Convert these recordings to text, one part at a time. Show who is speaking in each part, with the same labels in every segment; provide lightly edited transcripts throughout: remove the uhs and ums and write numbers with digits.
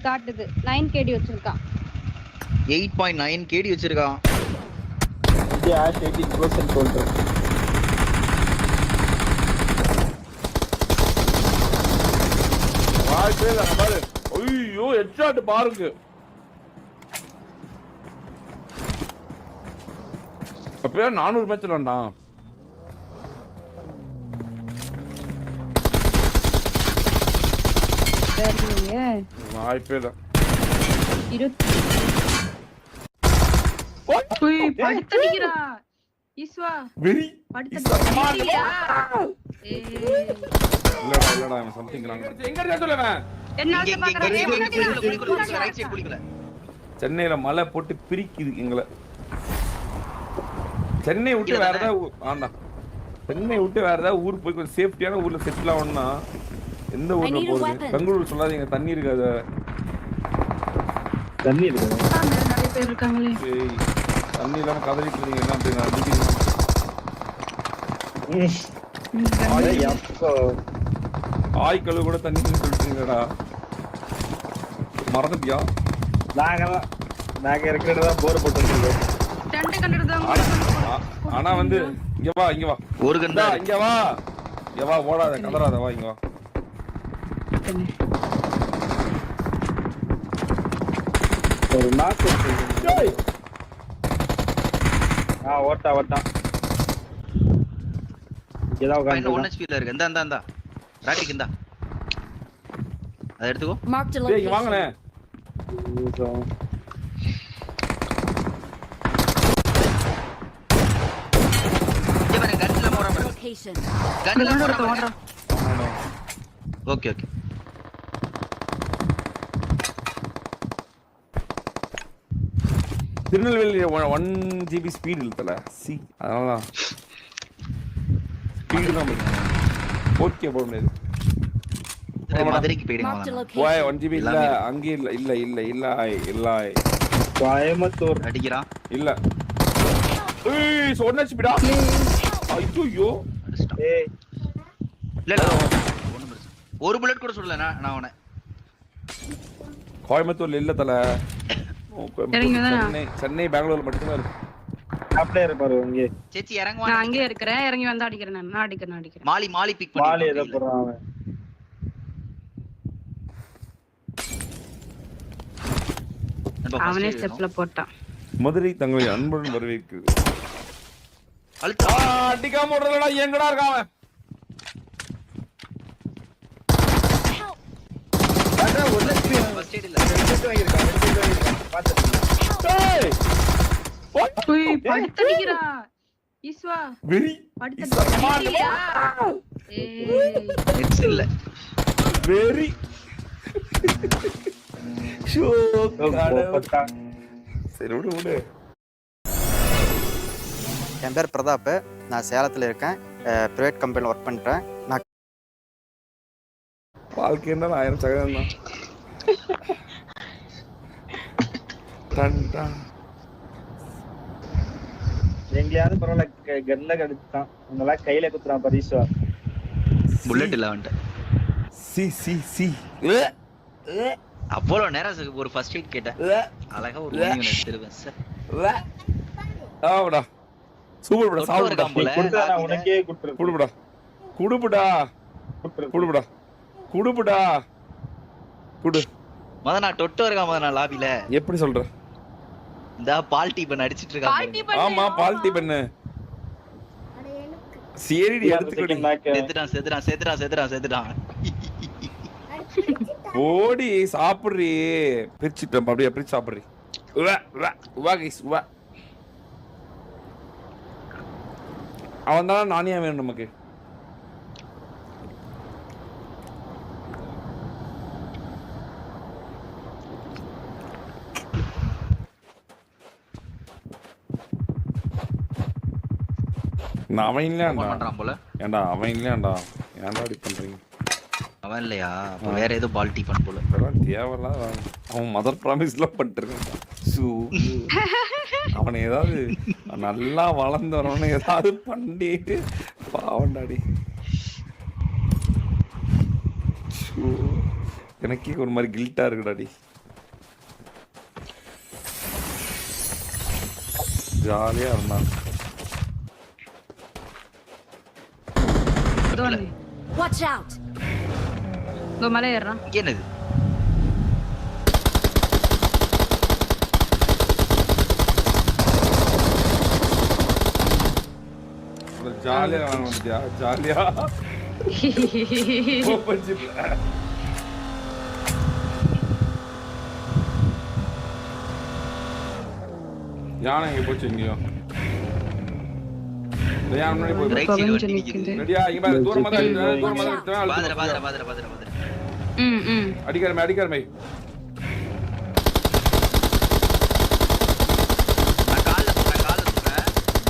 Speaker 1: காட்டுது 9 KD வச்சிருக்கான்.
Speaker 2: 8.9 KD வச்சிருக்கான்.
Speaker 3: இது ஆஷ் 18% சொல்றேன்.
Speaker 4: வாய்ப்பே இல்ல பாரு. ஐயோ ஹெட்ஷாட் பாருங்க. அப்பவே 400 மேட்ச் விளையாண்டான். வாய்ப்பே இல்ல.
Speaker 1: படுத்தடிக்கிறா ஈஸ்வா
Speaker 4: வெரி
Speaker 1: படுத்தடிக்கிறியா?
Speaker 4: இல்லடா அவன் சம்திங் ராங். எங்க இருக்க சொல்லுவேன்.
Speaker 1: என்னால பாக்குறேன்.
Speaker 2: ரைட் சைடு குளிக்கல.
Speaker 4: சென்னையில மழை போட்டு பிரிக்குது எங்களை. சென்னை விட்டு வேற ஏதாவது ஆண்டா. சென்னை விட்டு வேற ஏதாவது ஊருக்கு போய் கொஞ்சம் சேஃப்டியான ஊர்ல செட்டில் ஆகணும்னா எந்த ஊர்ல போகுது? பெங்களூர் சொல்லாதீங்க, தண்ணி இருக்காது.
Speaker 3: தண்ணி இருக்கு.
Speaker 1: நிறைய பேர் இருக்காங்களே.
Speaker 4: தண்ணி இல்லாம கதறிட்டு இருந்தீங்க என்ன அப்படின்னா ஆய்க்கழு கூட தண்ணி சொல்லிட்டீங்கடா. மறந்துட்டியா?
Speaker 3: நாங்க இருக்கிறதான் போர் போட்டு.
Speaker 4: ஆனா வந்து இங்க வா இங்க வா.
Speaker 2: ஒரு கண்டா
Speaker 4: இங்க வா. இங்க வா, ஓடாத கதறாத, வா இங்க வா.
Speaker 3: ஒரு நாக்கு ஓட்டா ஏதாவது
Speaker 2: பையன் 1 HP ல இருக்கு. இந்த ராட்டிக்கு இந்தா அத எடுத்துக்கோ.
Speaker 4: டேய் இங்க வாங்கனே.
Speaker 2: Okay okay.
Speaker 4: Tirunelveli 1 GB speed இல்லல. சி அதனால ஸ்பீட் தான் ஓகே போட முடியாது.
Speaker 2: மதுரைக்கு போயிடுங்க.
Speaker 4: ஓய் 1 GB இல்ல, அங்க இல்ல
Speaker 3: கோயம்புத்தூர்
Speaker 2: அடிக்குறான்.
Speaker 4: இல்ல ஏய் சொன்ன ஸ்பீடா. ஐயோ
Speaker 3: ஏய்
Speaker 2: இல்ல ஒரு புல்லட் கூட சுடல நான் அவனை.
Speaker 4: கோயம்புத்தூர்ல இல்ல தல. சென்னை பெங்களூர் மட்டும் தான் இருக்கு.
Speaker 3: அப்படியே இருப்பாரு இங்க.
Speaker 2: சேச்சி இறங்குவா.
Speaker 1: நான் அங்கே இருக்கறேன். இறங்கி வந்து அடிக்கிறேன். நான் அடிக்கிறேன்.
Speaker 2: மாலி பிக் பண்ணி.
Speaker 3: மாலி எத போறான் அவன்.
Speaker 1: அவனே ஸ்டெப்ல போட்டான்.
Speaker 4: மதுரை தங்களை அன்புடன் வரவேற்கிறது.
Speaker 2: அழுத்தா
Speaker 4: அடிக்காம ஓடுறடா. எங்கடா இருக்கான் அவன்?
Speaker 3: அட ஒரு
Speaker 2: ஃபர்ஸ்ட் எய்ட் இல்ல.
Speaker 4: ஏய்
Speaker 1: போய் படுத்தடிக்கிறா ஈஸ்வா.
Speaker 4: வெரி
Speaker 1: படுத்தடிக்கிறியா?
Speaker 2: நெட்ஸ் இல்ல.
Speaker 4: வெரி ஷோ
Speaker 3: போட்டா.
Speaker 4: சரி விடு.
Speaker 5: என் பேர் பிரதாப். நான் சேலத்தில் இருக்கேன். ப்ரைவேட் கம்பெனியில் ஒர்க் பண்ணுறேன். நான்
Speaker 4: வாழ்க்கை என்ன 1000 சகதம் தான்.
Speaker 3: எங்கயாவது பரவாயில்ல, கன்ல கடிச்சான். உங்களா கையில குத்துறான் பரிசா.
Speaker 2: புல்லட் இல்ல அவன்ட்ட.
Speaker 4: சி
Speaker 2: அவ்வளவு நேரம் ஒரு ஃபர்ஸ்ட் எய்ட் கேட்டேன். அழகா ஒரு மூணு எடுத்துருவேன் சார்.
Speaker 4: ஆவடா சூப்பர் படா. சாவுடா
Speaker 2: போல.
Speaker 3: குடுடா உனக்கே குடுறேன்.
Speaker 4: குடுடா குடு.
Speaker 2: நான் டொட்டு இருக்கான் லாபில.
Speaker 4: எப்படி சொல்ற?
Speaker 2: இந்த பால்டி பண்ண அடிச்சிட்டு இருக்கான்.
Speaker 4: ஆமா பால்டி பண்ணு. சரிடி எடுத்துக்கடி. செத்துறான். ஓடி சாப்பிடுறீ. பிரிச்சிட்டோம் அப்படியே பிரிச்சு சாப்பிடுறீ. அவன் தான் நானியா வேணும் நமக்கு. அவன் இல்லையாண்டா
Speaker 2: போல.
Speaker 4: ஏன்டா அவன் இல்லையாண்டா? ஏன்டா அப்படி பண்றீங்க?
Speaker 2: அவன் இல்லையா? வேற ஏதோ பால்டி பண்ண போல.
Speaker 4: தேவையில்லாத அவன் மதர் ப்ராமிஸ்லாம் பண்ணிருக்கான். அவனை ஏதாவது நல்லா வளர்ந்து வரவன ஏதாவது பண்ணிட்டு பாவண்டாடி. எனக்கே ஒரு மாதிரி கில்ட்டா இருக்குடாடி. ஜாலியா இருந்தான்.
Speaker 6: Watch out.
Speaker 1: மலை ஏறான்.
Speaker 2: இங்க என்னது?
Speaker 4: ஜாலியா வந்துட்டியா? ஜாலியா யானை எங்க போச்சு? எங்கேயோ யானை முன்னாடி போய்
Speaker 2: ரைட் சைடு வண்டி நிக்குது.
Speaker 4: ரெடியா? இங்க பாரு, தூரமா தான் இருக்கு. தூரமா தான் இருக்கு.
Speaker 2: பாதற.
Speaker 4: அடிக்கறமே.
Speaker 2: நான் கால்ல சொல்றேன்.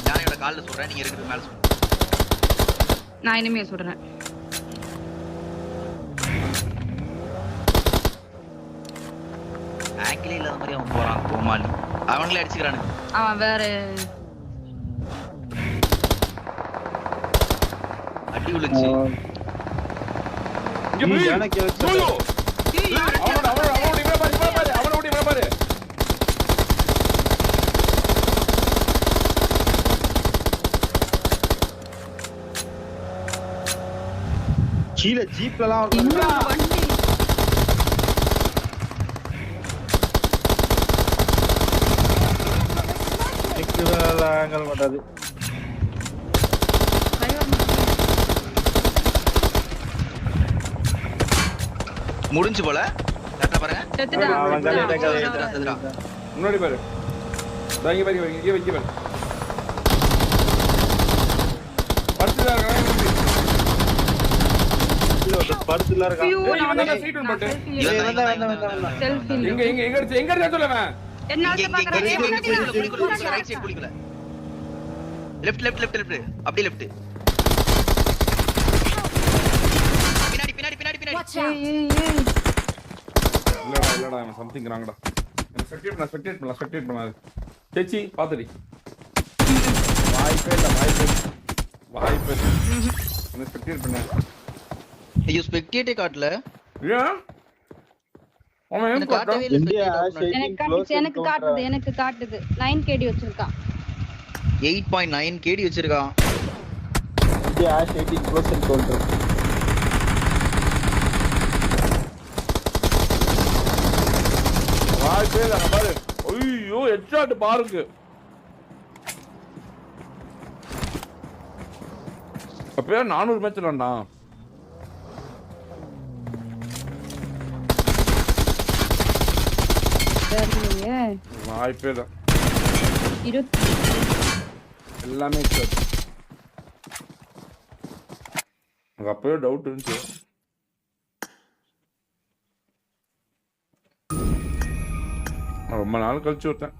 Speaker 2: யானையோட கால்ல சொல்றேன். நீங்க ரெண்டு பேரும் மேல சொல்லுங்க.
Speaker 1: நான் இனிமே சொல்றேன்.
Speaker 2: ஆங்கிலே இல்லாத மாதிரி அவன் போறான். கோமாளி. அவங்களே அடிச்சுக்கிறானு.
Speaker 1: அவன் வேற
Speaker 2: அடி உளுச்சு.
Speaker 4: இங்க போய்
Speaker 3: யானைக்கு வச்சு
Speaker 4: அவனோட பாரு.
Speaker 3: கீழே ஜீப்லலாம்
Speaker 1: இன்னொரு வண்டி.
Speaker 3: பண்றது.
Speaker 2: முடிஞ்சு போல. கரெக்ட்டா பாருங்க.
Speaker 4: முன்னாடி பாரு. இங்க பாரு. இங்க பாரு.
Speaker 3: படுத்துல இருக்கான்.
Speaker 4: எங்க சொல்லுவேன்.
Speaker 2: லெஃப்ட் அப்படியே லெஃப்ட். பின்னாடி
Speaker 4: இல்லடா அவன் சம்திங் ராங்கடா. ஸ்பெக்டேட் பண்ணாது. சேச்சி பாத்துடி. வாய்ப்பே என்ன ஸ்பெக்டேட் பண்ண.
Speaker 2: ஐயோ ஸ்பெக்டேட்டே காட்டல.
Speaker 4: ஏன்? அவன் ஏன் காட்டவே
Speaker 2: இல்ல.
Speaker 1: எனக்கு காட்டுது 9 KD வச்சிருக்கான்.
Speaker 2: 8.9 KD வச்சிருக்கான்.
Speaker 3: இந்தியா 18% தோல்றோம்.
Speaker 4: வாய்ப்பே இல்ல பாரு. ஐயோ ஹெட்ஷாட் பாருங்க. அப்பவே 400 மேட்ச் விளையாண்டான். வாய்ப்பே இல்ல. எல்லாமே எனக்கு அப்பவே டவுட் இருந்துச்சு. ரொம்ப நாள் கழிச்சு விட்டேன்.